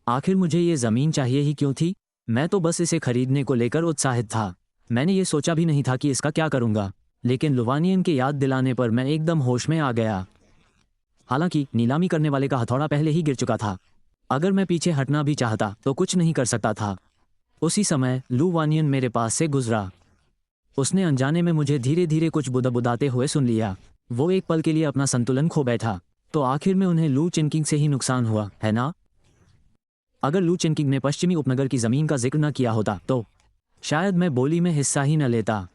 आखिर मुझे ये ज़मीन चाहिए ही क्यों थी? मैं तो बस इसे खरीदने को लेकर उत्साहित था। मैंने ये सोचा भी नहीं था कि इसका क्या करूँगा, लेकिन लुवानियन के याद दिलाने पर मैं एकदम होश में आ गया। हालांकि नीलामी करने वाले का हथौड़ा पहले ही गिर चुका था। अगर मैं पीछे हटना भी चाहता तो कुछ नहीं कर सकता था। उसी समय लुवानियन मेरे पास से गुजरा। उसने अनजाने में मुझे धीरे धीरे कुछ बुदबुदाते हुए सुन लिया। वो एक पल के लिए अपना संतुलन खो बैठा। तो आखिर में उन्हें लू चिनकिंग से ही नुकसान हुआ, है ना? अगर लू चिनकिंग ने पश्चिमी उपनगर की ज़मीन का जिक्र न किया होता तो शायद मैं बोली में हिस्सा ही न लेता,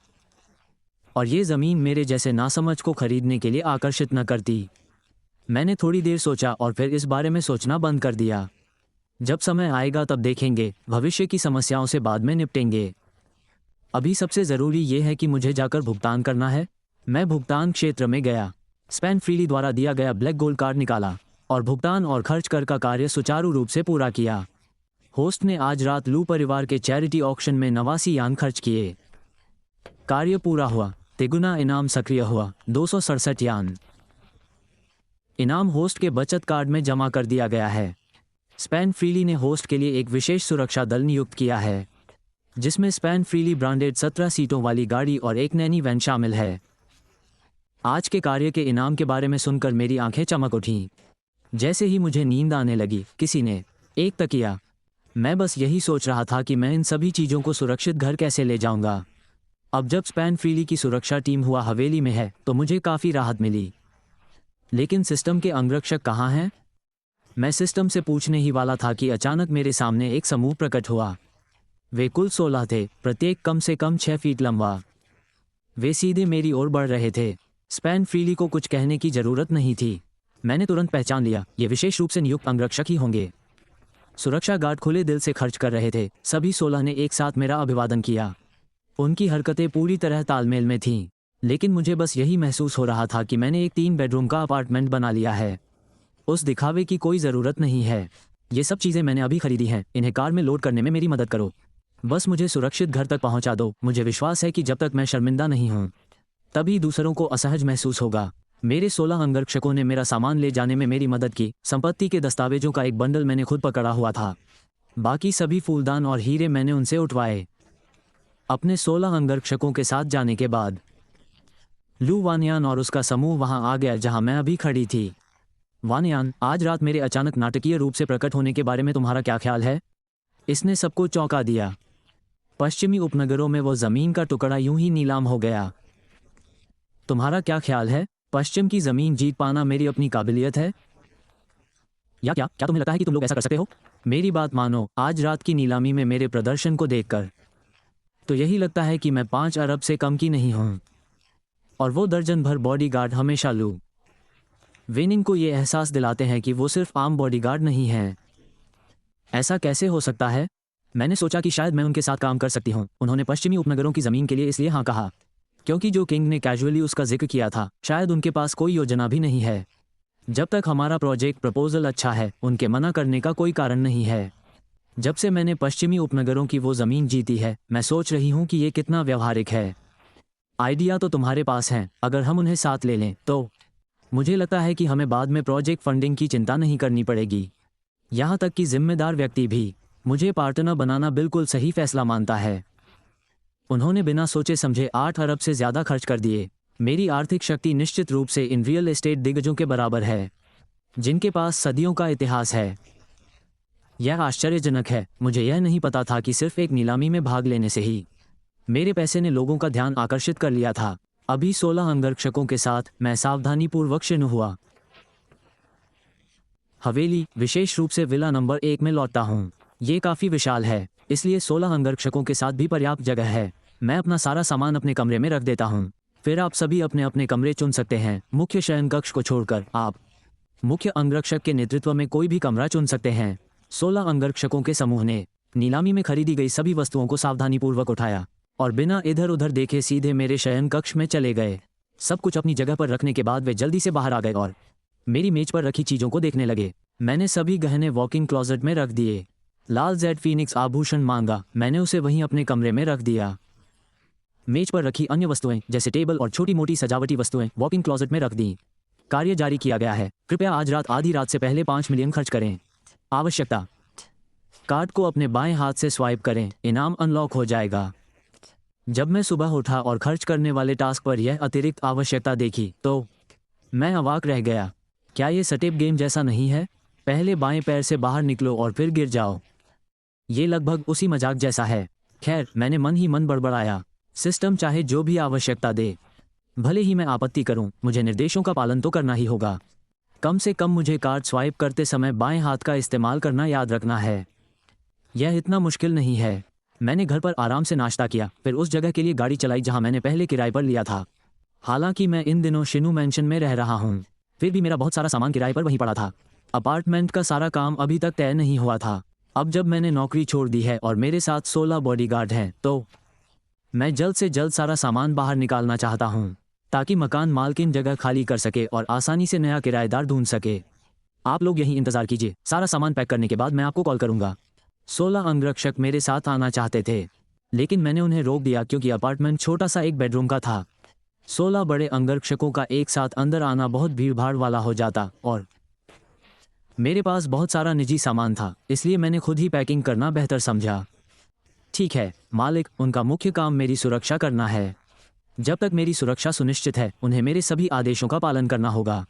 और ये ज़मीन मेरे जैसे नासमझ को खरीदने के लिए आकर्षित न करती। मैंने थोड़ी देर सोचा और फिर इस बारे में सोचना बंद कर दिया। जब समय आएगा तब देखेंगे, भविष्य की समस्याओं से बाद में निपटेंगे। अभी सबसे ज़रूरी ये है कि मुझे जाकर भुगतान करना है। मैं भुगतान क्षेत्र में गया, स्पेन फ्रीली द्वारा दिया गया ब्लैक गोल्ड कार्ड निकाला और भुगतान और खर्च कर का कार्य सुचारू रूप से पूरा किया। होस्ट ने आज रात लू परिवार के चैरिटी ऑक्शन में 89 यान खर्च किए। कार्य पूरा हुआ। तिगुना इनाम सक्रिय हुआ, 267 यान। इनाम होस्ट के बचत कार्ड में जमा कर दिया गया है। स्पेन फ्रीली ने होस्ट के लिए एक विशेष सुरक्षा दल नियुक्त किया है, जिसमें स्पेन फ्रीली ब्रांडेड 17 सीटों वाली गाड़ी और एक नैनी वैन शामिल है। आज के कार्य के इनाम के बारे में सुनकर मेरी आंखें चमक उठीं। जैसे ही मुझे नींद आने लगी, किसी ने एक तकिया। मैं बस यही सोच रहा था कि मैं इन सभी चीज़ों को सुरक्षित घर कैसे ले जाऊंगा। अब जब स्पेन फ्रीली की सुरक्षा टीम हुआ हवेली में है तो मुझे काफ़ी राहत मिली। लेकिन सिस्टम के अंगरक्षक कहाँ हैं? मैं सिस्टम से पूछने ही वाला था कि अचानक मेरे सामने एक समूह प्रकट हुआ। वे कुल 16 थे, प्रत्येक कम से कम 6 फीट लंबा। वे सीधे मेरी ओर बढ़ रहे थे। स्पेन फ्रीली को कुछ कहने की ज़रूरत नहीं थी। मैंने तुरंत पहचान लिया, ये विशेष रूप से नियुक्त अंगरक्षक ही होंगे। सुरक्षा गार्ड खुले दिल से खर्च कर रहे थे। सभी 16 ने एक साथ मेरा अभिवादन किया। उनकी हरकतें पूरी तरह तालमेल में थीं, लेकिन मुझे बस यही महसूस हो रहा था कि मैंने एक 3 बेडरूम का अपार्टमेंट बना लिया है। उस दिखावे की कोई ज़रूरत नहीं है। ये सब चीज़ें मैंने अभी खरीदी हैं, इन्हें कार में लोड करने में मेरी मदद करो। बस मुझे सुरक्षित घर तक पहुंचा दो। मुझे विश्वास है कि जब तक मैं शर्मिंदा नहीं हूं, तभी दूसरों को असहज महसूस होगा। मेरे 16 अंगरक्षकों ने मेरा सामान ले जाने में मेरी मदद की। संपत्ति के दस्तावेजों का एक बंडल मैंने खुद पकड़ा हुआ था। बाकी सभी फूलदान और हीरे मैंने उनसे उठवाए। अपने 16 अंगरक्षकों के साथ जाने के बाद लू वानियान और उसका समूह वहां आ गया जहां मैं अभी खड़ी थी। वानियान, आज रात मेरे अचानक नाटकीय रूप से प्रकट होने के बारे में तुम्हारा क्या ख्याल है? इसने सबको चौंका दिया। पश्चिमी उपनगरों में वो ज़मीन का टुकड़ा यूं ही नीलाम हो गया। तुम्हारा क्या ख्याल है? पश्चिम की ज़मीन जीत पाना मेरी अपनी काबिलियत है? या क्या तुम्हें लगता है कि तुम लोग ऐसा कर सकते हो? मेरी बात मानो, आज रात की नीलामी में मेरे प्रदर्शन को देखकर तो यही लगता है कि मैं 5 अरब से कम की नहीं हूं। और वो दर्जन भर बॉडीगार्ड हमेशा लू वेनिंग को ये एहसास दिलाते हैं कि वो सिर्फ आम बॉडीगार्ड नहीं हैं। ऐसा कैसे हो सकता है? मैंने सोचा कि शायद मैं उनके साथ काम कर सकती हूँ। उन्होंने पश्चिमी उपनगरों की ज़मीन के लिए इसलिए हाँ कहा क्योंकि जो किंग ने कैजुअली उसका जिक्र किया था, शायद उनके पास कोई योजना भी नहीं है। जब तक हमारा प्रोजेक्ट प्रपोजल अच्छा है, उनके मना करने का कोई कारण नहीं है। जब से मैंने पश्चिमी उपनगरों की वो ज़मीन जीती है, मैं सोच रही हूँ कि ये कितना व्यवहारिक है। आइडिया तो तुम्हारे पास हैं, अगर हम उन्हें साथ ले लें तो मुझे लगता है कि हमें बाद में प्रोजेक्ट फंडिंग की चिंता नहीं करनी पड़ेगी। यहाँ तक कि जिम्मेदार व्यक्ति भी मुझे पार्टनर बनाना बिल्कुल सही फैसला मानता है। उन्होंने बिना सोचे समझे 8 अरब से ज़्यादा खर्च कर दिए। मेरी आर्थिक शक्ति निश्चित रूप से इन रियल एस्टेट दिग्गजों के बराबर है, जिनके पास सदियों का इतिहास है। यह आश्चर्यजनक है। मुझे यह नहीं पता था कि सिर्फ एक नीलामी में भाग लेने से ही मेरे पैसे ने लोगों का ध्यान आकर्षित कर लिया था। अभी 16 अंगरक्षकों के साथ मैं सावधानीपूर्वक शिनु हुआ। हवेली, विशेष रूप से विला नंबर 1 में लौटता हूँ। ये काफ़ी विशाल है, इसलिए 16 अंगरक्षकों के साथ भी पर्याप्त जगह है। मैं अपना सारा सामान अपने कमरे में रख देता हूँ। फिर आप सभी अपने अपने कमरे चुन सकते हैं। मुख्य शयन कक्ष को छोड़कर आप मुख्य अंगरक्षक के नेतृत्व में कोई भी कमरा चुन सकते हैं। 16 अंगरक्षकों के समूह ने नीलामी में खरीदी गई सभी वस्तुओं को सावधानीपूर्वक उठाया और बिना इधर उधर देखे सीधे मेरे शयन कक्ष में चले गए। सब कुछ अपनी जगह पर रखने के बाद वे जल्दी से बाहर आ गए और मेरी मेज पर रखी चीज़ों को देखने लगे। मैंने सभी गहने वॉकिंग क्लोजेट में रख दिए। लाल जेड फीनिक्स आभूषण मांगा, मैंने उसे वहीं अपने कमरे में रख दिया। मेज पर रखी अन्य वस्तुएं जैसे टेबल और छोटी मोटी सजावटी वस्तुएं वॉकिंग क्लोजेट में रख दी। कार्य जारी किया गया है। कृपया आज रात आधी रात से पहले 5 मिलियन खर्च करें। आवश्यकता कार्ड को अपने बाएं हाथ से स्वाइप करें, इनाम अनलॉक हो जाएगा। जब मैं सुबह उठा और खर्च करने वाले टास्क पर यह अतिरिक्त आवश्यकता देखी तो मैं अवाक रह गया। क्या ये सटेप गेम जैसा नहीं है? पहले बाएं पैर से बाहर निकलो और फिर गिर जाओ। ये लगभग उसी मजाक जैसा है। खैर, मैंने मन ही मन बड़बड़ाया। सिस्टम चाहे जो भी आवश्यकता दे, भले ही मैं आपत्ति करूं, मुझे निर्देशों का पालन तो करना ही होगा। कम से कम मुझे कार्ड स्वाइप करते समय बाएं हाथ का इस्तेमाल करना याद रखना है। यह इतना मुश्किल नहीं है। मैंने घर पर आराम से नाश्ता किया, फिर उस जगह के लिए गाड़ी चलाई जहां मैंने पहले किराए पर लिया था। हालांकि मैं इन दिनों शिनू मैंशन में रह रहा हूं, फिर भी मेरा बहुत सारा सामान किराए पर वहीं पड़ा था। अपार्टमेंट का सारा काम अभी तक तय नहीं हुआ था। अब जब मैंने नौकरी छोड़ दी है और मेरे साथ 16 बॉडीगार्ड हैं, तो मैं जल्द से जल्द सारा सामान बाहर निकालना चाहता हूं, ताकि मकान मालकिन जगह खाली कर सके और आसानी से नया किराएदार ढूंढ सके। आप लोग यहीं इंतजार कीजिए, सारा सामान पैक करने के बाद मैं आपको कॉल करूंगा। 16 अंगरक्षक मेरे साथ आना चाहते थे, लेकिन मैंने उन्हें रोक दिया क्योंकि अपार्टमेंट छोटा सा एक बेडरूम का था। 16 बड़े अंगरक्षकों का एक साथ अंदर आना बहुत भीड़भाड़ वाला हो जाता और मेरे पास बहुत सारा निजी सामान था, इसलिए मैंने खुद ही पैकिंग करना बेहतर समझा। ठीक है मालिक, उनका मुख्य काम मेरी सुरक्षा करना है। जब तक मेरी सुरक्षा सुनिश्चित है, उन्हें मेरे सभी आदेशों का पालन करना होगा।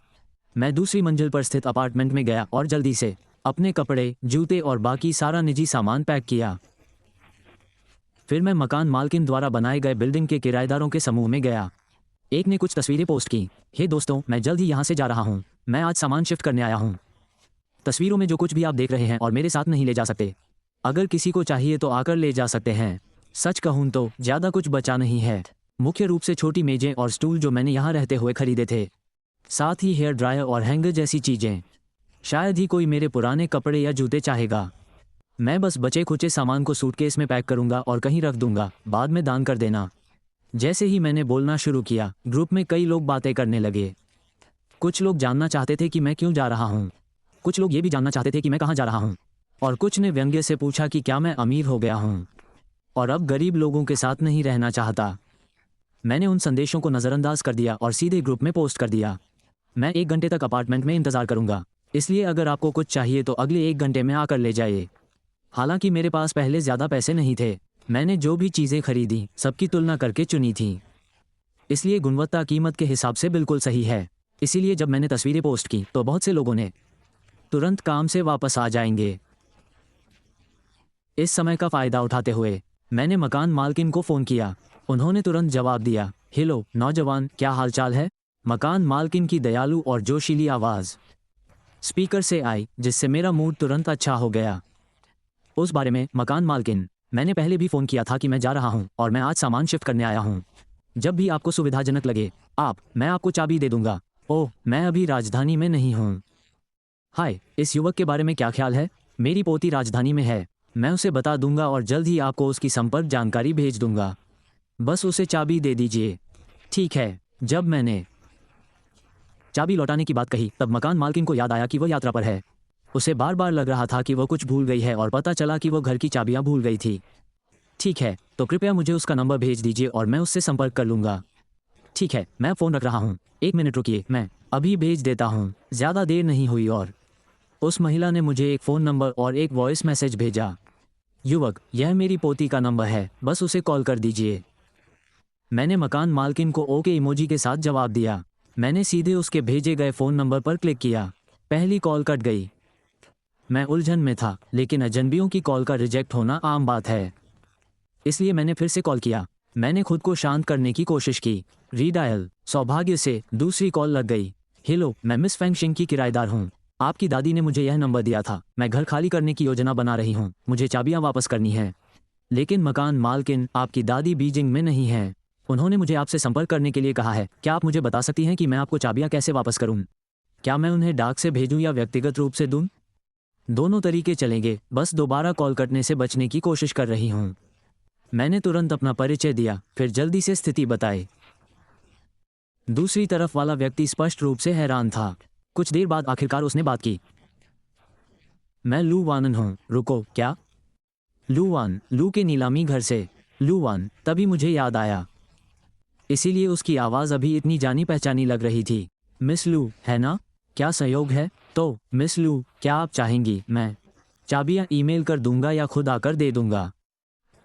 मैं दूसरी मंजिल पर स्थित अपार्टमेंट में गया और जल्दी से अपने कपड़े, जूते और बाकी सारा निजी सामान पैक किया। फिर मैं मकान मालकिन द्वारा बनाए गए बिल्डिंग के किराएदारों के समूह में गया। एक ने कुछ तस्वीरें पोस्ट की। हे दोस्तों, मैं जल्द ही यहाँ से जा रहा हूँ। मैं आज सामान शिफ्ट करने आया हूँ। तस्वीरों में जो कुछ भी आप देख रहे हैं और मेरे साथ नहीं ले जा सकते। अगर किसी को चाहिए तो आकर ले जा सकते हैं। सच कहूँ तो ज़्यादा कुछ बचा नहीं है, मुख्य रूप से छोटी मेजें और स्टूल जो मैंने यहाँ रहते हुए खरीदे थे, साथ ही हेयर ड्रायर और हैंगर जैसी चीज़ें। शायद ही कोई मेरे पुराने कपड़े या जूते चाहेगा। मैं बस बचे खुचे सामान को सूटकेस में पैक करूंगा और कहीं रख दूंगा, बाद में दान कर देना। जैसे ही मैंने बोलना शुरू किया, ग्रुप में कई लोग बातें करने लगे। कुछ लोग जानना चाहते थे कि मैं क्यों जा रहा हूँ, कुछ लोग ये भी जानना चाहते थे कि मैं कहाँ जा रहा हूँ, और कुछ ने व्यंग्य से पूछा कि क्या मैं अमीर हो गया हूँ और अब गरीब लोगों के साथ नहीं रहना चाहता। मैंने उन संदेशों को नज़रअंदाज कर दिया और सीधे ग्रुप में पोस्ट कर दिया। मैं 1 घंटे तक अपार्टमेंट में इंतज़ार करूंगा, इसलिए अगर आपको कुछ चाहिए तो अगले 1 घंटे में आकर ले जाइए। हालांकि मेरे पास पहले ज़्यादा पैसे नहीं थे, मैंने जो भी चीज़ें खरीदी सबकी तुलना करके चुनी थी, इसलिए गुणवत्ता कीमत के हिसाब से बिल्कुल सही है। इसीलिए जब मैंने तस्वीरें पोस्ट की तो बहुत से लोगों ने तुरंत काम से वापस आ जाएंगे। इस समय का फ़ायदा उठाते हुए मैंने मकान मालकिन को फ़ोन किया। उन्होंने तुरंत जवाब दिया, हेलो नौजवान, क्या हालचाल है? मकान मालकिन की दयालु और जोशीली आवाज़ स्पीकर से आई, जिससे मेरा मूड तुरंत अच्छा हो गया। उस बारे में, मकान मालकिन, मैंने पहले भी फ़ोन किया था कि मैं जा रहा हूं और मैं आज सामान शिफ्ट करने आया हूं। जब भी आपको सुविधाजनक लगे, मैं आपको चाबी दे दूंगा। ओह, मैं अभी राजधानी में नहीं हूं। हाय, इस युवक के बारे में क्या ख्याल है? मेरी पोती राजधानी में है। मैं उसे बता दूंगा और जल्द ही आपको उसकी संपर्क जानकारी भेज दूंगा। बस उसे चाबी दे दीजिए। ठीक है। जब मैंने चाबी लौटाने की बात कही, तब मकान मालकिन को याद आया कि वह यात्रा पर है। उसे बार बार लग रहा था कि वह कुछ भूल गई है और पता चला कि वह घर की चाबियां भूल गई थी। ठीक है, तो कृपया मुझे उसका नंबर भेज दीजिए और मैं उससे संपर्क कर लूँगा। ठीक है, मैं फ़ोन रख रहा हूँ। 1 मिनट रुकिए, मैं अभी भेज देता हूँ। ज़्यादा देर नहीं हुई और उस महिला ने मुझे एक फ़ोन नंबर और एक वॉइस मैसेज भेजा। युवक, यह मेरी पोती का नंबर है, बस उसे कॉल कर दीजिए। मैंने मकान मालकिन को ओके इमोजी के साथ जवाब दिया। मैंने सीधे उसके भेजे गए फ़ोन नंबर पर क्लिक किया। पहली कॉल कट गई। मैं उलझन में था, लेकिन अजनबियों की कॉल का रिजेक्ट होना आम बात है, इसलिए मैंने फिर से कॉल किया। मैंने खुद को शांत करने की कोशिश की। रीडायल। सौभाग्य से दूसरी कॉल लग गई। हेलो, मैं मिस फैंगशिंग की किराएदार हूँ। आपकी दादी ने मुझे यह नंबर दिया था। मैं घर खाली करने की योजना बना रही हूँ। मुझे चाबियाँ वापस करनी है। लेकिन मकान मालकिन, आपकी दादी बीजिंग में नहीं है। उन्होंने मुझे आपसे संपर्क करने के लिए कहा है। क्या आप मुझे बता सकती हैं कि मैं आपको चाबियाँ कैसे वापस करूँ? क्या मैं उन्हें डाक से भेजूँ या व्यक्तिगत रूप से दूँ? दोनों तरीके चलेंगे, बस दोबारा कॉल कटने से बचने की कोशिश कर रही हूँ। मैंने तुरंत अपना परिचय दिया, फिर जल्दी से स्थिति बताई। दूसरी तरफ वाला व्यक्ति स्पष्ट रूप से हैरान था। कुछ देर बाद आखिरकार उसने बात की। मैं लू वानन हूँ। रुको, क्या? लू वान, लू के नीलामी घर से। लू वान, तभी मुझे याद आया, इसीलिए उसकी आवाज़ अभी इतनी जानी पहचानी लग रही थी। मिस लू, है ना? क्या संयोग है? तो मिस लू, क्या आप चाहेंगी मैं चाबियाँ ईमेल कर दूंगा या खुद आकर दे दूंगा।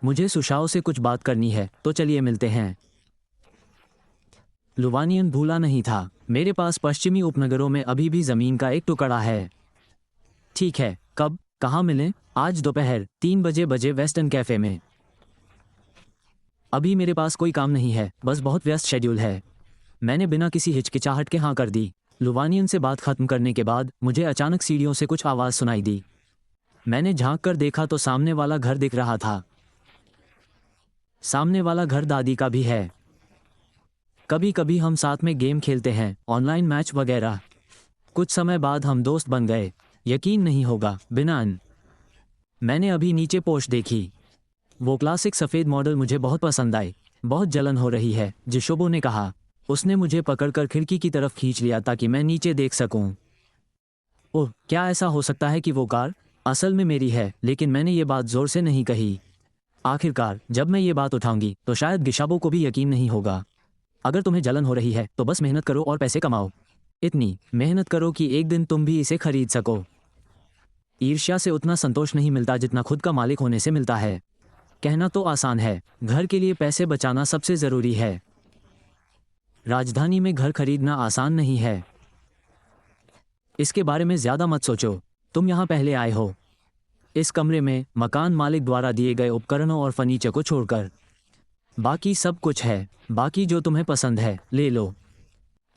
मुझे सुशाओ से कुछ बात करनी है, तो चलिए मिलते हैं। लुवानियन भूला नहीं था, मेरे पास पश्चिमी उपनगरों में अभी भी ज़मीन का एक टुकड़ा है। ठीक है, कब, कहाँ मिलें? आज दोपहर 3 बजे वेस्टर्न कैफ़े में। अभी मेरे पास कोई काम नहीं है, बस बहुत व्यस्त शेड्यूल है। मैंने बिना किसी हिचकिचाहट के हाँ कर दी। लुवानियन से बात खत्म करने के बाद मुझे अचानक सीढ़ियों से कुछ आवाज़ सुनाई दी। मैंने झांक कर देखा तो सामने वाला घर दिख रहा था। सामने वाला घर दादी का भी है। कभी कभी हम साथ में गेम खेलते हैं, ऑनलाइन मैच वगैरह। कुछ समय बाद हम दोस्त बन गए। यकीन नहीं होगा, बिनान। मैंने अभी नीचे पोस्ट देखी। वो क्लासिक सफ़ेद मॉडल मुझे बहुत पसंद आई। बहुत जलन हो रही है, जिशोबो ने कहा। उसने मुझे पकड़कर खिड़की की तरफ खींच लिया ताकि मैं नीचे देख सकूं। ओह, क्या ऐसा हो सकता है कि वो कार असल में मेरी है, लेकिन मैंने ये बात ज़ोर से नहीं कही। आखिरकार जब मैं ये बात उठाऊंगी तो शायद गिशाबो को भी यकीन नहीं होगा। अगर तुम्हें जलन हो रही है तो बस मेहनत करो और पैसे कमाओ। इतनी मेहनत करो कि एक दिन तुम भी इसे खरीद सको। ईर्ष्या से उतना संतोष नहीं मिलता जितना खुद का मालिक होने से मिलता है। कहना तो आसान है, घर के लिए पैसे बचाना सबसे ज़रूरी है। राजधानी में घर खरीदना आसान नहीं है। इसके बारे में ज़्यादा मत सोचो, तुम यहाँ पहले आए हो। इस कमरे में मकान मालिक द्वारा दिए गए उपकरणों और फर्नीचर को छोड़कर बाकी सब कुछ है। बाकी जो तुम्हें पसंद है ले लो।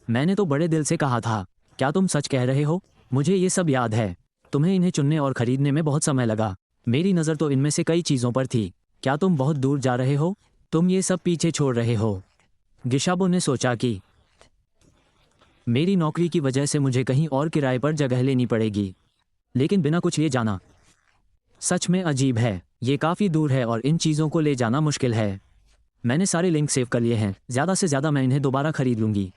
मैंने तो बड़े दिल से कहा था। क्या तुम सच कह रहे हो? मुझे ये सब याद है। तुम्हें इन्हें चुनने और खरीदने में बहुत समय लगा। मेरी नज़र तो इनमें से कई चीज़ों पर थी। क्या तुम बहुत दूर जा रहे हो? तुम ये सब पीछे छोड़ रहे हो? गिशाबो ने सोचा कि मेरी नौकरी की वजह से मुझे कहीं और किराए पर जगह लेनी पड़ेगी, लेकिन बिना कुछ लिए जाना सच में अजीब है। ये काफ़ी दूर है और इन चीज़ों को ले जाना मुश्किल है। मैंने सारे लिंक सेव कर लिए हैं। ज़्यादा से ज़्यादा मैं इन्हें दोबारा खरीद लूँगी।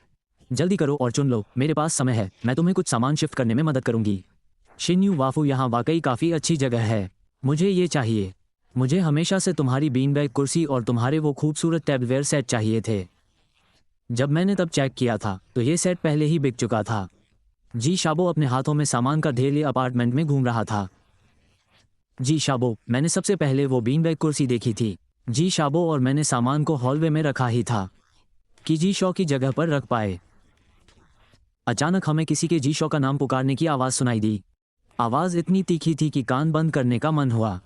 जल्दी करो और चुन लो, मेरे पास समय है। मैं तुम्हें कुछ सामान शिफ्ट करने में मदद करूँगी। शिन्यू वाफू, यहाँ वाकई काफ़ी अच्छी जगह है। मुझे ये चाहिए। मुझे हमेशा से तुम्हारी बीन बैग कुर्सी और तुम्हारे वो खूबसूरत टेबलवेयर सेट चाहिए थे। जब मैंने तब चेक किया था तो ये सेट पहले ही बिक चुका था। जी शाबो अपने हाथों में सामान का ढेर लिए अपार्टमेंट में घूम रहा था। जी शाबो, मैंने सबसे पहले वो बीन बैग कुर्सी देखी थी। जी शाबो, और मैंने सामान को हॉलवे में रखा ही था कि जी शॉ की जगह पर रख पाए। अचानक हमें किसी के जी शॉ का नाम पुकारने की आवाज़ सुनाई दी। आवाज़ इतनी तीखी थी कि कान बंद करने का मन हुआ।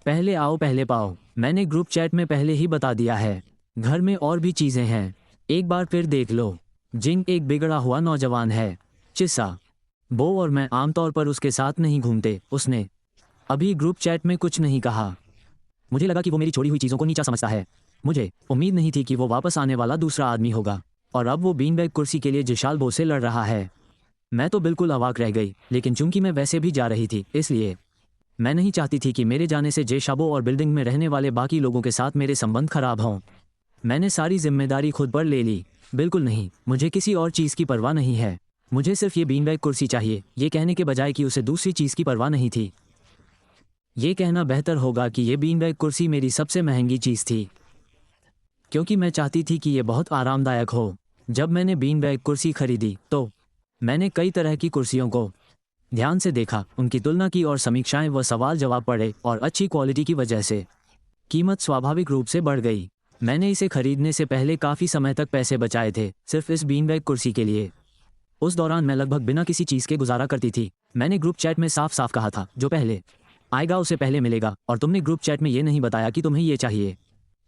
पहले आओ पहले पाओ, मैंने ग्रुप चैट में पहले ही बता दिया है। घर में और भी चीज़ें हैं, एक बार फिर देख लो। जिंग एक बिगड़ा हुआ नौजवान है। चिस्सा, बो और मैं आमतौर पर उसके साथ नहीं घूमते। उसने अभी ग्रुप चैट में कुछ नहीं कहा। मुझे लगा कि वो मेरी छोड़ी हुई चीज़ों को नीचा समझता है। मुझे उम्मीद नहीं थी कि वो वापस आने वाला दूसरा आदमी होगा, और अब वो बीन बैग कुर्सी के लिए जिशाल बो से लड़ रहा है। मैं तो बिल्कुल अवाक रह गई, लेकिन चूंकि मैं वैसे भी जा रही थी, इसलिए मैं नहीं चाहती थी कि मेरे जाने से जेशाबो और बिल्डिंग में रहने वाले बाकी लोगों के साथ मेरे संबंध खराब हों। मैंने सारी जिम्मेदारी खुद पर ले ली। बिल्कुल नहीं, मुझे किसी और चीज़ की परवाह नहीं है। मुझे सिर्फ ये बीन बैग कुर्सी चाहिए। ये कहने के बजाय कि उसे दूसरी चीज़ की परवाह नहीं थी, ये कहना बेहतर होगा कि ये बीन बैग कुर्सी मेरी सबसे महंगी चीज़ थी, क्योंकि मैं चाहती थी कि ये बहुत आरामदायक हो। जब मैंने बीन बैग कुर्सी खरीदी तो मैंने कई तरह की कुर्सियों को ध्यान से देखा, उनकी तुलना की और समीक्षाएं व सवाल जवाब पढ़े, और अच्छी क्वालिटी की वजह से कीमत स्वाभाविक रूप से बढ़ गई। मैंने इसे खरीदने से पहले काफ़ी समय तक पैसे बचाए थे, सिर्फ इस बीन बैग कुर्सी के लिए। उस दौरान मैं लगभग बिना किसी चीज़ के गुजारा करती थी। मैंने ग्रुप चैट में साफ साफ कहा था, जो पहले आएगा उसे पहले मिलेगा, और तुमने ग्रुप चैट में ये नहीं बताया कि तुम्हें ये चाहिए।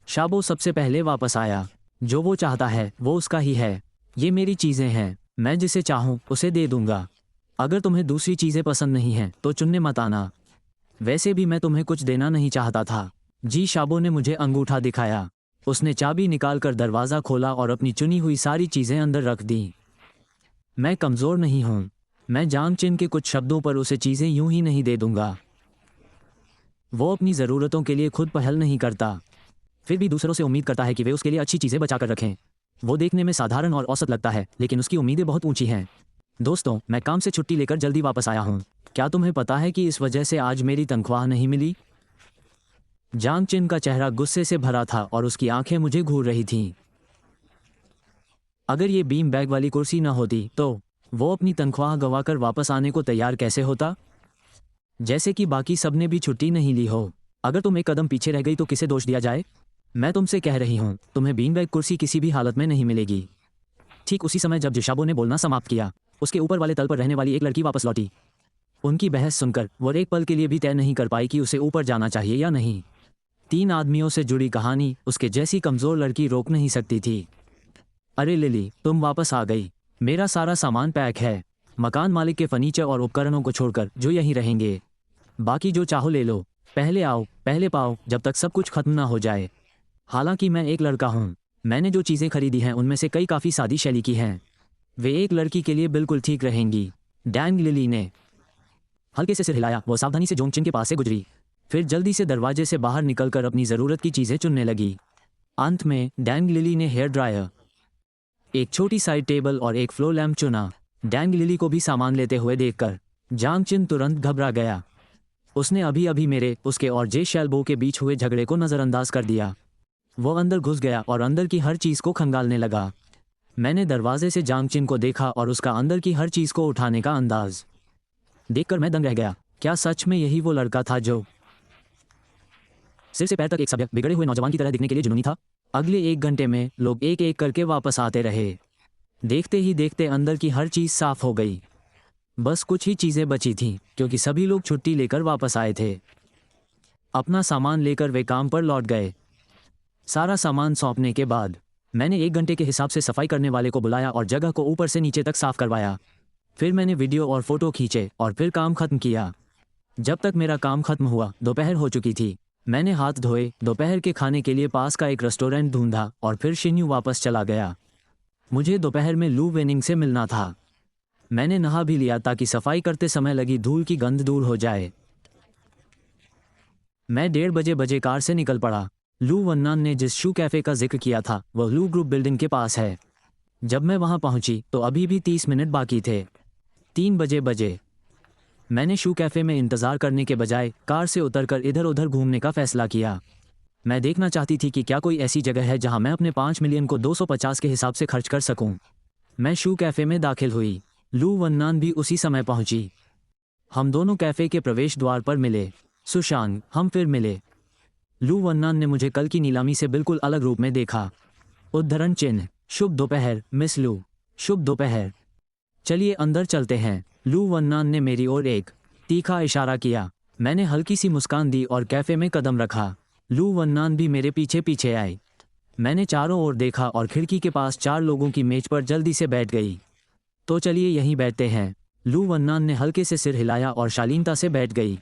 शाबो सबसे पहले वापस आया। जो वो चाहता है वो उसका ही है। ये मेरी चीज़ें हैं, मैं जिसे चाहूँ उसे दे दूँगा। अगर तुम्हें दूसरी चीज़ें पसंद नहीं हैं तो चुनने मत आना। वैसे भी मैं तुम्हें कुछ देना नहीं चाहता था। जी शाबो ने मुझे अंगूठा दिखाया। उसने चाबी निकालकर दरवाज़ा खोला और अपनी चुनी हुई सारी चीज़ें अंदर रख दी। मैं कमज़ोर नहीं हूँ। मैं जांग चिन के कुछ शब्दों पर उसे चीज़ें यूं ही नहीं दे दूँगा। वो अपनी ज़रूरतों के लिए खुद पहल नहीं करता, फिर भी दूसरों से उम्मीद करता है कि वे उसके लिए अच्छी चीज़ें बचा कर रखें। वो देखने में साधारण और औसत लगता है, लेकिन उसकी उम्मीदें बहुत ऊंची हैं। दोस्तों, मैं काम से छुट्टी लेकर जल्दी वापस आया हूँ। क्या तुम्हें पता है कि इस वजह से आज मेरी तनख्वाह नहीं मिली? जांग चिन का चेहरा गुस्से से भरा था और उसकी आंखें मुझे घूर रही थीं। अगर ये बीम बैग वाली कुर्सी न होती तो वो अपनी तनख्वाह गंवाकर वापस आने को तैयार कैसे होता? जैसे कि बाकी सबने भी छुट्टी नहीं ली हो। अगर तुम एक कदम पीछे रह गई तो किसे दोष दिया जाए? मैं तुमसे कह रही हूँ, तुम्हें बीनबैग कुर्सी किसी भी हालत में नहीं मिलेगी। ठीक उसी समय जब जिशाबो ने बोलना समाप्त किया, उसके ऊपर वाले तल पर रहने वाली एक लड़की वापस लौटी। उनकी बहस सुनकर वो एक पल के लिए भी तय नहीं कर पाई कि उसे ऊपर जाना चाहिए या नहीं। 3 आदमियों से जुड़ी कहानी उसके जैसी कमज़ोर लड़की रोक नहीं सकती थी। अरे लिली, तुम वापस आ गई। मेरा सारा सामान पैक है। मकान मालिक के फर्नीचर और उपकरणों को छोड़कर जो यहीं रहेंगे। बाकी जो चाहो ले लो। पहले आओ पहले पाओ, जब तक सब कुछ खत्म ना हो जाए। हालांकि मैं एक लड़का हूँ, मैंने जो चीज़ें खरीदी हैं उनमें से कई काफ़ी सादी शैली की हैं। वे एक लड़की के लिए बिल्कुल ठीक रहेंगी। डैंग लिली ने हल्के से सिर हिलाया। वो सावधानी से जोंगचिन के पास से गुजरी, फिर जल्दी से दरवाजे से बाहर निकलकर अपनी ज़रूरत की चीज़ें चुनने लगी। अंत में डैंग लिली ने हेयर ड्रायर, एक छोटी साइड टेबल और एक फ्लोर लैम्प चुना। डैंग लिली को भी सामान लेते हुए देखकर जांगचिन तुरंत घबरा गया। उसने अभी अभी मेरे, उसके और जे शैल्बो के बीच हुए झगड़े को नज़रअंदाज कर दिया। वो अंदर घुस गया और अंदर की हर चीज़ को खंगालने लगा। मैंने दरवाजे से जांगचिन को देखा और उसका अंदर की हर चीज़ को उठाने का अंदाज देखकर मैं दंग रह गया। क्या सच में यही वो लड़का था जो सिर से पैर तक एक सभ्य, बिगड़े हुए नौजवान की तरह दिखने के लिए जुनूनी था? अगले 1 घंटे में लोग एक एक करके वापस आते रहे। देखते ही देखते अंदर की हर चीज़ साफ हो गई। बस कुछ ही चीज़ें बची थीं, क्योंकि सभी लोग छुट्टी लेकर वापस आए थे। अपना सामान लेकर वे काम पर लौट गए। सारा सामान सौंपने के बाद मैंने 1 घंटे के हिसाब से सफाई करने वाले को बुलाया और जगह को ऊपर से नीचे तक साफ करवाया। फिर मैंने वीडियो और फोटो खींचे और फिर काम खत्म किया। जब तक मेरा काम खत्म हुआ दोपहर हो चुकी थी। मैंने हाथ धोए, दोपहर के खाने के लिए पास का एक रेस्टोरेंट ढूंढा और फिर शिन्यू वापस चला गया। मुझे दोपहर में लू वेनिंग से मिलना था। मैंने नहा भी लिया ताकि सफाई करते समय लगी धूल की गंध दूर हो जाए। मैं 1:30 बजे कार से निकल पड़ा। लू वन्नान ने जिस शू कैफ़े का जिक्र किया था वह लू ग्रुप बिल्डिंग के पास है। जब मैं वहां पहुंची तो अभी भी 30 मिनट बाकी थे। 3 बजे मैंने शू कैफ़े में इंतज़ार करने के बजाय कार से उतरकर इधर उधर घूमने का फ़ैसला किया। मैं देखना चाहती थी कि क्या कोई ऐसी जगह है जहां मैं अपने 5 मिलियन को 250 के हिसाब से खर्च कर सकूं। मैं शू कैफ़े में दाखिल हुई। लू वन्नान भी उसी समय पहुंची। हम दोनों कैफ़े के प्रवेश द्वार पर मिले। सुशांग, हम फिर मिले। लू वन्नान ने मुझे कल की नीलामी से बिल्कुल अलग रूप में देखा। उद्धरण चिन्ह, शुभ दोपहर मिस लू। शुभ दोपहर। चलिए अंदर चलते हैं। लू वन्नान ने मेरी ओर एक तीखा इशारा किया। मैंने हल्की सी मुस्कान दी और कैफ़े में कदम रखा। लू वन्नान भी मेरे पीछे पीछे आई। मैंने चारों ओर देखा और खिड़की के पास 4 लोगों की मेज पर जल्दी से बैठ गई। तो चलिए यहीं बैठते हैं। लू वन्नान ने हल्के से सिर हिलाया और शालीनता से बैठ गई।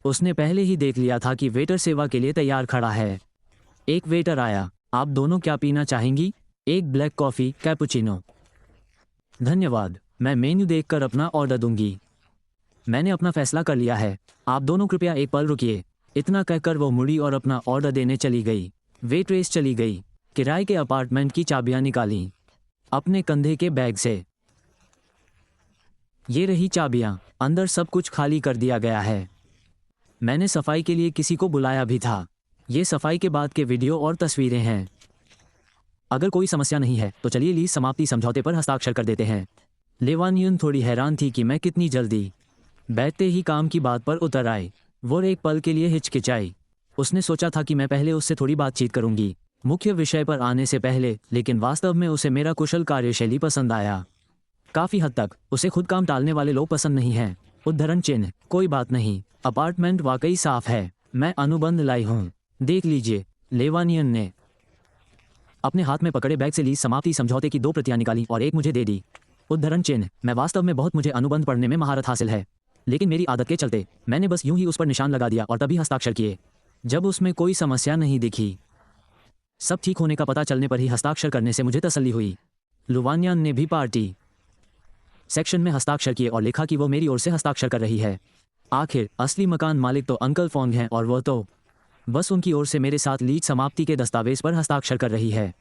उसने पहले ही देख लिया था कि वेटर सेवा के लिए तैयार खड़ा है। एक वेटर आया। आप दोनों क्या पीना चाहेंगी? एक ब्लैक कॉफ़ी, कैपुचिनो। धन्यवाद, मैं मेन्यू देखकर अपना ऑर्डर दूंगी। मैंने अपना फैसला कर लिया है। आप दोनों कृपया एक पल रुकिए। इतना कहकर वो मुड़ी और अपना ऑर्डर देने चली गई। वेट्रेस चली गई। किराए के अपार्टमेंट की चाबियां निकाली अपने कंधे के बैग से। ये रही चाबियां। अंदर सब कुछ खाली कर दिया गया है। मैंने सफाई के लिए किसी को बुलाया भी था। ये सफाई के बाद के वीडियो और तस्वीरें हैं। अगर कोई समस्या नहीं है तो चलिए लीज समाप्ति समझौते पर हस्ताक्षर कर देते हैं। लेवानियन थोड़ी हैरान थी कि मैं कितनी जल्दी बैठते ही काम की बात पर उतर आई। वो एक पल के लिए हिचकिचाई। उसने सोचा था कि मैं पहले उससे थोड़ी बातचीत करूंगी मुख्य विषय पर आने से पहले, लेकिन वास्तव में उसे मेरा कुशल कार्यशैली पसंद आया। काफ़ी हद तक उसे खुद काम टालने वाले लोग पसंद नहीं हैं। उद्धरण चिन्ह, कोई बात नहीं, अपार्टमेंट वाकई साफ है। मैं अनुबंध लाई हूँ, देख लीजिए। लेवानियन ने अपने हाथ में पकड़े बैग से लीज समाप्ति समझौते की 2 प्रतियां निकाली और एक मुझे दे दी। उद्धरण चिन्ह, मैं वास्तव में मुझे अनुबंध पढ़ने में महारत हासिल है, लेकिन मेरी आदत के चलते मैंने बस यूं ही उस पर निशान लगा दिया और तभी हस्ताक्षर किए जब उसमें कोई समस्या नहीं दिखी। सब ठीक होने का पता चलने पर ही हस्ताक्षर करने से मुझे तसल्ली हुई। लुवानियान ने भी पार्टी सेक्शन में हस्ताक्षर किए और लिखा कि वो मेरी ओर से हस्ताक्षर कर रही है। आखिर असली मकान मालिक तो अंकल फोंग हैं और वो तो बस उनकी ओर से मेरे साथ लीज समाप्ति के दस्तावेज पर हस्ताक्षर कर रही है।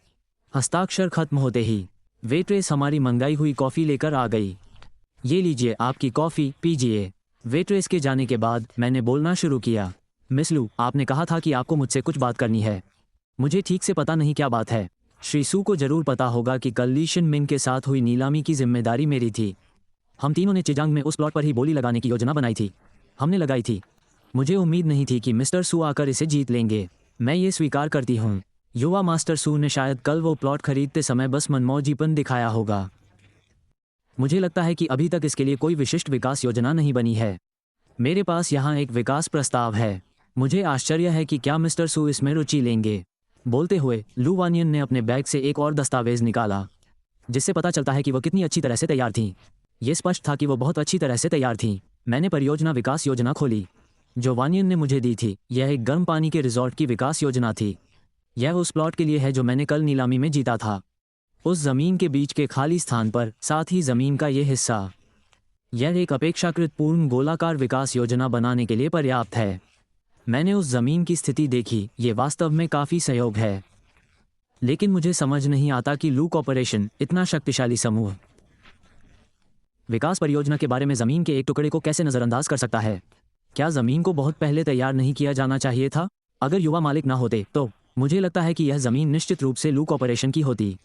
हस्ताक्षर खत्म होते ही वेट्रेस हमारी मंगाई हुई कॉफ़ी लेकर आ गई। ये लीजिए आपकी कॉफ़ी, पीजिए। वेट्रेस के जाने के बाद मैंने बोलना शुरू किया। मिस लू, आपने कहा था कि आपको मुझसे कुछ बात करनी है। मुझे ठीक से पता नहीं क्या बात है। श्री सू को जरूर पता होगा कि कल ली शिन मिंग के साथ हुई नीलामी की जिम्मेदारी मेरी थी। हम तीनों ने चिजांग में उस प्लॉट पर ही बोली लगाने की योजना बनाई थी। हमने लगाई थी। मुझे उम्मीद नहीं थी कि मिस्टर सू आकर इसे जीत लेंगे। मैं ये स्वीकार करती हूँ, युवा मास्टर सू ने शायद कल वो प्लॉट खरीदते समय बस मनमौजीपन दिखाया होगा। मुझे लगता है कि अभी तक इसके लिए कोई विशिष्ट विकास योजना नहीं बनी है। मेरे पास यहाँ एक विकास प्रस्ताव है। मुझे आश्चर्य है कि क्या मिस्टर सू इसमें रुचि लेंगे। बोलते हुए लू वानियन ने अपने बैग से एक और दस्तावेज निकाला, जिससे पता चलता है कि वह कितनी अच्छी तरह से तैयार थी। ये स्पष्ट था कि वो बहुत अच्छी तरह से तैयार थी। मैंने परियोजना विकास योजना खोली जो वानियन ने मुझे दी थी। यह एक गर्म पानी के रिजॉर्ट की विकास योजना थी। यह उस प्लॉट के लिए है जो मैंने कल नीलामी में जीता था। उस ज़मीन के बीच के खाली स्थान पर, साथ ही ज़मीन का ये हिस्सा। यह एक अपेक्षाकृत पूर्ण गोलाकार विकास योजना बनाने के लिए पर्याप्त है। मैंने उस ज़मीन की स्थिति देखी। ये वास्तव में काफ़ी सहयोग है। लेकिन मुझे समझ नहीं आता कि लू कॉर्पोरेशन, इतना शक्तिशाली समूह, विकास परियोजना के बारे में ज़मीन के एक टुकड़े को कैसे नज़रअंदाज कर सकता है। क्या ज़मीन को बहुत पहले तैयार नहीं किया जाना चाहिए था? अगर युवा मालिक ना होते तो मुझे लगता है कि यह ज़मीन निश्चित रूप से लू कॉर्पोरेशन की होती।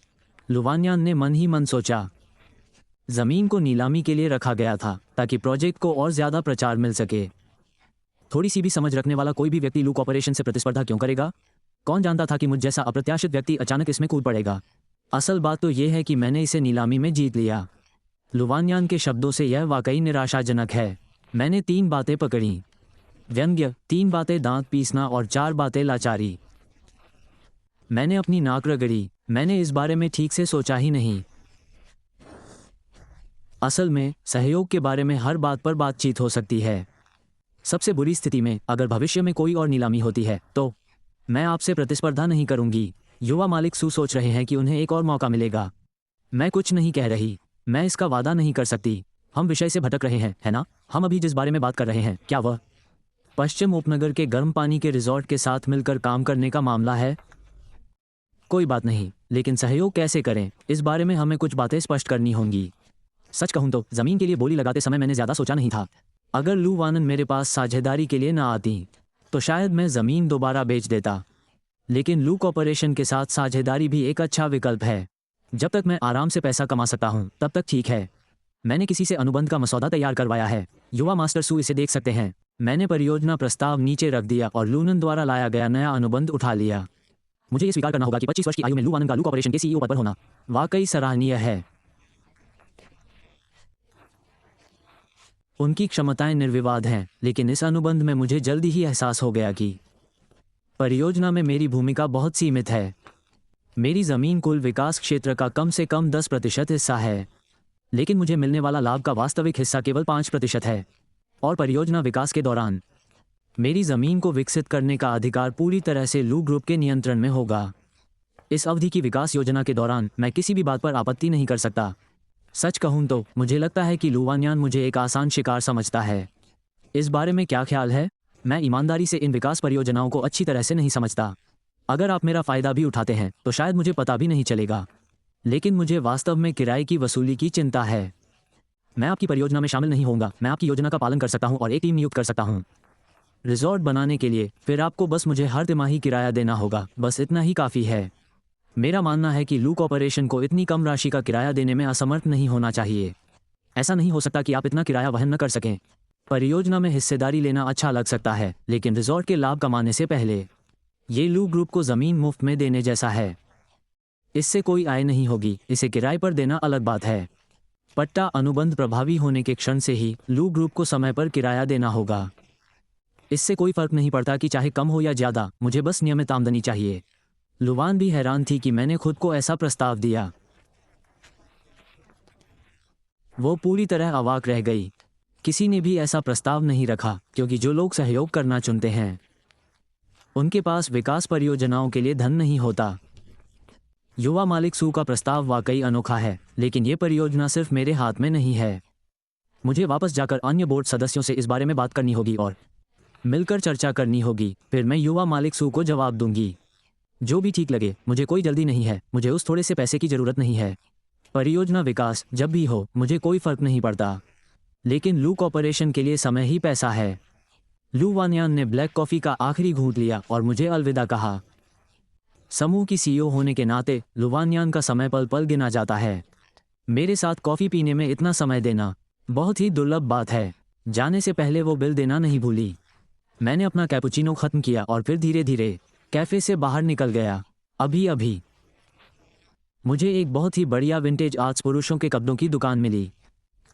लुवानियान ने मन ही मन सोचा। ज़मीन को नीलामी के लिए रखा गया था ताकि प्रोजेक्ट को और ज़्यादा प्रचार मिल सके। थोड़ी सी भी समझ रखने वाला कोई भी व्यक्ति लू कॉर्पोरेशन से प्रतिस्पर्धा क्यों करेगा? कौन जानता था कि मुझ जैसा अप्रत्याशित व्यक्ति अचानक इसमें कूद पड़ेगा। असल बात तो यह है कि मैंने इसे नीलामी में जीत लिया। लुवानियान के शब्दों से यह वाकई निराशाजनक है। मैंने 3 बातें पकड़ी, व्यंग्य, 3 बातें दांत पीसना और 4 बातें लाचारी। मैंने अपनी नाक रगड़ी। मैंने इस बारे में ठीक से सोचा ही नहीं। असल में सहयोग के बारे में हर बात पर बातचीत हो सकती है। सबसे बुरी स्थिति में अगर भविष्य में कोई और नीलामी होती है तो मैं आपसे प्रतिस्पर्धा नहीं करूंगी। युवा मालिक सू सोच रहे हैं कि उन्हें एक और मौका मिलेगा। मैं कुछ नहीं कह रही। मैं इसका वादा नहीं कर सकती। हम विषय से भटक रहे हैं, है ना? हम अभी जिस बारे में बात कर रहे हैं, क्या वह पश्चिम उपनगर के गर्म पानी के रिजॉर्ट के साथ मिलकर काम करने का मामला है? कोई बात नहीं, लेकिन सहयोग कैसे करें, इस बारे में हमें कुछ बातें स्पष्ट करनी होंगी। सच कहूं तो ज़मीन के लिए बोली लगाते समय मैंने ज़्यादा सोचा नहीं था। अगर लू वानन मेरे पास साझेदारी के लिए ना आती तो शायद मैं ज़मीन दोबारा बेच देता। लेकिन लू कॉर्पोरेशन के साथ साझेदारी भी एक अच्छा विकल्प है। जब तक मैं आराम से पैसा कमा सकता हूं तब तक ठीक है। मैंने किसी से अनुबंध का मसौदा तैयार करवाया है। युवा मास्टर सू इसे देख सकते हैं। मैंने परियोजना प्रस्ताव नीचे रख दिया और लूनन द्वारा लाया गया नया अनुबंध उठा लिया। मुझे ये स्वीकार करना होगा कि 25 वर्ष की आयु में लू वानन का लू कॉर्पोरेशन के सीईओ पद पर होना वाकई सराहनीय है। उनकी क्षमताएं निर्विवाद हैं, लेकिन इस अनुबंध में मुझे जल्दी ही एहसास हो गया कि परियोजना में मेरी भूमिका बहुत सीमित है। मेरी ज़मीन कुल विकास क्षेत्र का कम से कम 10% हिस्सा है, लेकिन मुझे मिलने वाला लाभ का वास्तविक हिस्सा केवल 5% है। और परियोजना विकास के दौरान मेरी ज़मीन को विकसित करने का अधिकार पूरी तरह से लू ग्रुप के नियंत्रण में होगा। इस अवधि की विकास योजना के दौरान मैं किसी भी बात पर आपत्ति नहीं कर सकता। सच कहूँ तो मुझे लगता है कि लुवानियान मुझे एक आसान शिकार समझता है। इस बारे में क्या ख्याल है? मैं ईमानदारी से इन विकास परियोजनाओं को अच्छी तरह से नहीं समझता। अगर आप मेरा फ़ायदा भी उठाते हैं तो शायद मुझे पता भी नहीं चलेगा। लेकिन मुझे वास्तव में किराए की वसूली की चिंता है। मैं आपकी परियोजना में शामिल नहीं होऊंगा। मैं आपकी योजना का पालन कर सकता हूं और एक टीम नियुक्त कर सकता हूं रिजॉर्ट बनाने के लिए। फिर आपको बस मुझे हर तिमाही किराया देना होगा। बस इतना ही काफ़ी है। मेरा मानना है कि लू कॉर्पोरेशन को इतनी कम राशि का किराया देने में असमर्थ नहीं होना चाहिए। ऐसा नहीं हो सकता कि आप इतना किराया वहन न कर सकें। परियोजना में हिस्सेदारी लेना अच्छा लग सकता है, लेकिन रिजॉर्ट के लाभ कमाने से पहले ये लू ग्रुप को ज़मीन मुफ्त में देने जैसा है। इससे कोई आय नहीं होगी। इसे किराए पर देना अलग बात है। पट्टा अनुबंध प्रभावी होने के क्षण से ही लू ग्रुप को समय पर किराया देना होगा। इससे कोई फर्क नहीं पड़ता कि चाहे कम हो या ज़्यादा, मुझे बस नियमित आमदनी चाहिए। लुवान भी हैरान थी कि मैंने खुद को ऐसा प्रस्ताव दिया। वो पूरी तरह अवाक रह गई। किसी ने भी ऐसा प्रस्ताव नहीं रखा, क्योंकि जो लोग सहयोग करना चुनते हैं उनके पास विकास परियोजनाओं के लिए धन नहीं होता। युवा मालिक सू का प्रस्ताव वाकई अनोखा है, लेकिन ये परियोजना सिर्फ मेरे हाथ में नहीं है। मुझे वापस जाकर अन्य बोर्ड सदस्यों से इस बारे में बात करनी होगी और मिलकर चर्चा करनी होगी। फिर मैं युवा मालिक सू को जवाब दूंगी। जो भी ठीक लगे। मुझे कोई जल्दी नहीं है। मुझे उस थोड़े से पैसे की ज़रूरत नहीं है। परियोजना विकास जब भी हो मुझे कोई फ़र्क नहीं पड़ता। लेकिन लू कॉर्पोरेशन के लिए समय ही पैसा है। लू वानियान ने ब्लैक कॉफ़ी का आखिरी घूंट लिया और मुझे अलविदा कहा। समूह की सीईओ होने के नाते लुवानियान का समय पल पल गिना जाता है। मेरे साथ कॉफ़ी पीने में इतना समय देना बहुत ही दुर्लभ बात है। जाने से पहले वो बिल देना नहीं भूली। मैंने अपना कैपुचिनो ख़त्म किया और फिर धीरे धीरे कैफ़े से बाहर निकल गया। अभी मुझे एक बहुत ही बढ़िया विंटेज आर्ट्स पुरुषों के कपड़ों की दुकान मिली।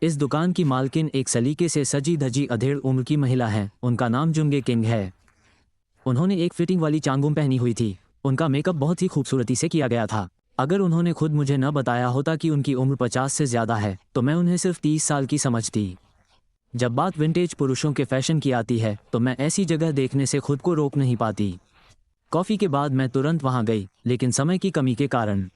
इस दुकान की मालकिन एक सलीके से सजी धजी अधेड़ उम्र की महिला है। उनका नाम जुंगे किंग है। उन्होंने एक फिटिंग वाली चांगुम पहनी हुई थी। उनका मेकअप बहुत ही खूबसूरती से किया गया था। अगर उन्होंने खुद मुझे न बताया होता कि उनकी उम्र 50 से ज़्यादा है तो मैं उन्हें सिर्फ 30 साल की समझती। जब बात विंटेज पुरुषों के फैशन की आती है तो मैं ऐसी जगह देखने से खुद को रोक नहीं पाती। कॉफ़ी के बाद मैं तुरंत वहाँ गई, लेकिन समय की कमी के कारण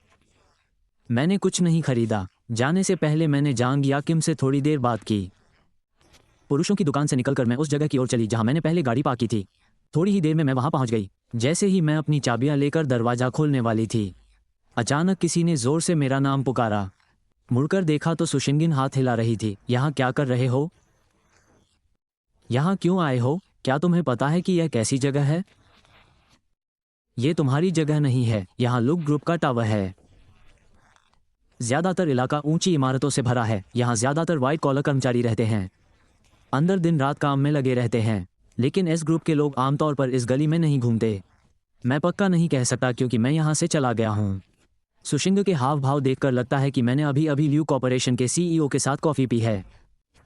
मैंने कुछ नहीं खरीदा। जाने से पहले मैंने जांग याकिम से थोड़ी देर बात की। पुरुषों की दुकान से निकलकर मैं उस जगह की ओर चली जहाँ मैंने पहले गाड़ी पार्क की थी। थोड़ी ही देर में मैं वहाँ पहुँच गई। जैसे ही मैं अपनी चाबियाँ लेकर दरवाज़ा खोलने वाली थी, अचानक किसी ने ज़ोर से मेरा नाम पुकारा। मुड़कर देखा तो सुशिंगिन हाथ हिला रही थी। यहाँ क्या कर रहे हो? यहाँ क्यों आए हो? क्या तुम्हें पता है कि यह कैसी जगह है? ये तुम्हारी जगह नहीं है, यहाँ लुक ग्रुप का टावर है। ज़्यादातर इलाका ऊंची इमारतों से भरा है। यहाँ ज़्यादातर वाइट कॉलर कर्मचारी रहते हैं। अंदर दिन रात काम में लगे रहते हैं। लेकिन एस ग्रुप के लोग आमतौर पर इस गली में नहीं घूमते। मैं पक्का नहीं कह सकता क्योंकि मैं यहाँ से चला गया हूँ। सुशिंग के हाव भाव देखकर लगता है कि मैंने अभी अभी ल्यू कॉर्पोरेशन के CEO के साथ कॉफ़ी पी है।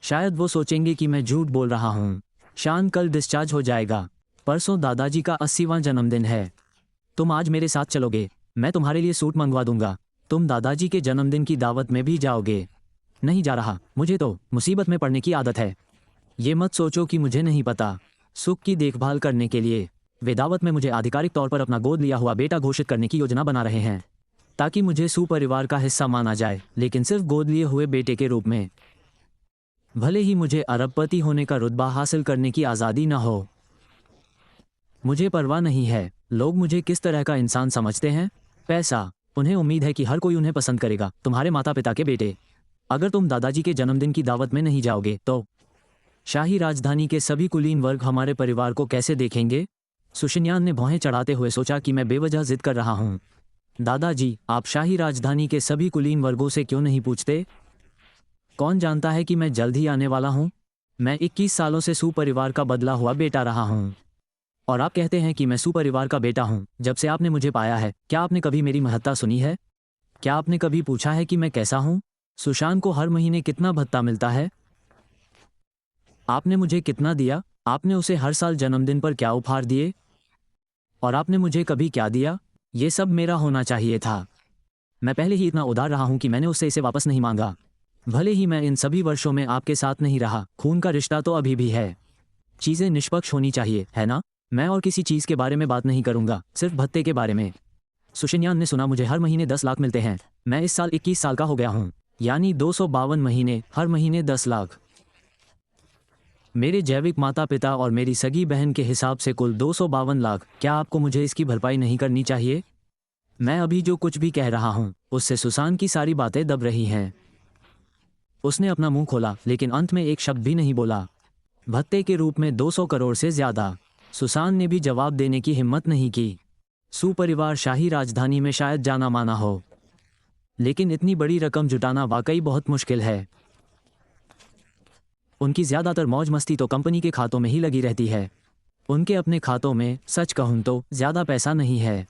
शायद वो सोचेंगे कि मैं झूठ बोल रहा हूँ। शान कल डिस्चार्ज हो जाएगा। परसों दादाजी का 80वां जन्मदिन है। तुम आज मेरे साथ चलोगे? मैं तुम्हारे लिए सूट मंगवा दूंगा। तुम दादाजी के जन्मदिन की दावत में भी जाओगे? नहीं जा रहा। मुझे तो मुसीबत में पड़ने की आदत है। ये मत सोचो कि मुझे नहीं पता। सुख की देखभाल करने के लिए वे दावत में मुझे आधिकारिक तौर पर अपना गोद लिया हुआ बेटा घोषित करने की योजना बना रहे हैं, ताकि मुझे सुपरिवार का हिस्सा माना जाए, लेकिन सिर्फ गोद लिए हुए बेटे के रूप में। भले ही मुझे अरबपति होने का रुतबा हासिल करने की आज़ादी न हो, मुझे परवाह नहीं है लोग मुझे किस तरह का इंसान समझते हैं। पैसा। उन्हें उम्मीद है कि हर कोई उन्हें पसंद करेगा। तुम्हारे माता पिता के बेटे। अगर तुम दादाजी के जन्मदिन की दावत में नहीं जाओगे तो शाही राजधानी के सभी कुलीन वर्ग हमारे परिवार को कैसे देखेंगे? सुशिन्यान ने भौहें चढ़ाते हुए सोचा कि मैं बेवजह जिद कर रहा हूँ। दादाजी, आप शाही राजधानी के सभी कुलीन वर्गों से क्यों नहीं पूछते? कौन जानता है कि मैं जल्द ही आने वाला हूँ? मैं 21 सालों से सुपरिवार का बदला हुआ बेटा रहा हूँ। और आप कहते हैं कि मैं सुपरिवार का बेटा हूँ। जब से आपने मुझे पाया है, क्या आपने कभी मेरी महत्ता सुनी है? क्या आपने कभी पूछा है कि मैं कैसा हूँ? सुशान को हर महीने कितना भत्ता मिलता है? आपने मुझे कितना दिया? आपने उसे हर साल जन्मदिन पर क्या उपहार दिए? और आपने मुझे कभी क्या दिया? ये सब मेरा होना चाहिए था। मैं पहले ही इतना उदार रहा हूँ कि मैंने उससे इसे वापस नहीं मांगा। भले ही मैं इन सभी वर्षों में आपके साथ नहीं रहा, खून का रिश्ता तो अभी भी है। चीज़ें निष्पक्ष होनी चाहिए, है ना? मैं और किसी चीज़ के बारे में बात नहीं करूंगा, सिर्फ भत्ते के बारे में। सुशिन्यान ने सुना मुझे हर महीने 10 लाख मिलते हैं। मैं इस साल 21 साल का हो गया हूँ, यानी 252 महीने, हर महीने 10 लाख। मेरे जैविक माता पिता और मेरी सगी बहन के हिसाब से कुल 252 लाख। क्या आपको मुझे इसकी भरपाई नहीं करनी चाहिए? मैं अभी जो कुछ भी कह रहा हूँ उससे सुसान की सारी बातें दब रही हैं। उसने अपना मुंह खोला लेकिन अंत में एक शब्द भी नहीं बोला। भत्ते के रूप में 200 करोड़ से ज़्यादा। सुसान ने भी जवाब देने की हिम्मत नहीं की। सुपरिवार शाही राजधानी में शायद जाना माना हो, लेकिन इतनी बड़ी रकम जुटाना वाकई बहुत मुश्किल है। उनकी ज़्यादातर मौज मस्ती तो कंपनी के खातों में ही लगी रहती है। उनके अपने खातों में, सच कहूँ तो, ज़्यादा पैसा नहीं है।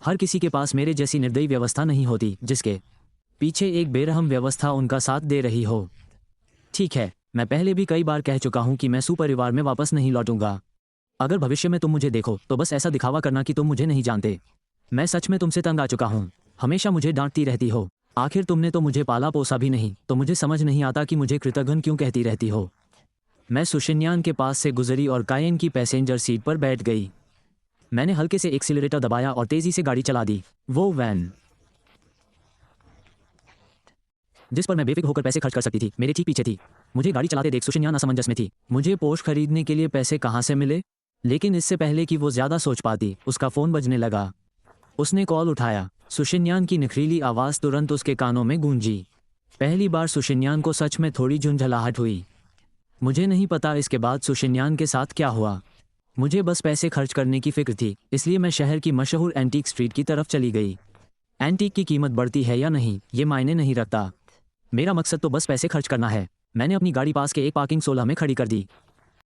हर किसी के पास मेरे जैसी निर्दयी व्यवस्था नहीं होती जिसके पीछे एक बेरहम व्यवस्था उनका साथ दे रही हो। ठीक है, मैं पहले भी कई बार कह चुका हूँ कि मैं सुपरिवार में वापस नहीं लौटूंगा। अगर भविष्य में तुम मुझे देखो तो बस ऐसा दिखावा करना कि तुम मुझे नहीं जानते। मैं सच में तुमसे तंग आ चुका हूँ। हमेशा मुझे डांटती रहती हो। आखिर तुमने तो मुझे पाला पोसा भी नहीं, तो मुझे समझ नहीं आता कि मुझे कृतघ्न क्यों कहती रहती हो। मैं सुशिन्यान के पास से गुजरी और कायन की पैसेंजर सीट पर बैठ गई। मैंने हल्के से एक्सीलरेटर दबाया और तेज़ी से गाड़ी चला दी। वो वैन जिस पर मैं बेफिक्र होकर पैसे खर्च कर सकती थी मेरे ठीक पीछे थी। मुझे गाड़ी चलाते देख सुशिन्यान असमंजस में थी। मुझे पोर्श खरीदने के लिए पैसे कहाँ से मिले? लेकिन इससे पहले कि वो ज़्यादा सोच पाती, उसका फ़ोन बजने लगा। उसने कॉल उठाया। सुशिन्यान की निखरीली आवाज़ तुरंत उसके कानों में गूंजी। पहली बार सुशिन्यान को सच में थोड़ी झुंझलाहट हुई। मुझे नहीं पता इसके बाद सुशिन्यान के साथ क्या हुआ। मुझे बस पैसे खर्च करने की फ़िक्र थी, इसलिए मैं शहर की मशहूर एंटीक स्ट्रीट की तरफ चली गई। एंटीक की कीमत बढ़ती है या नहीं, ये मायने नहीं रखता। मेरा मकसद तो बस पैसे खर्च करना है। मैंने अपनी गाड़ी पास के एक पार्किंग 16 में खड़ी कर दी।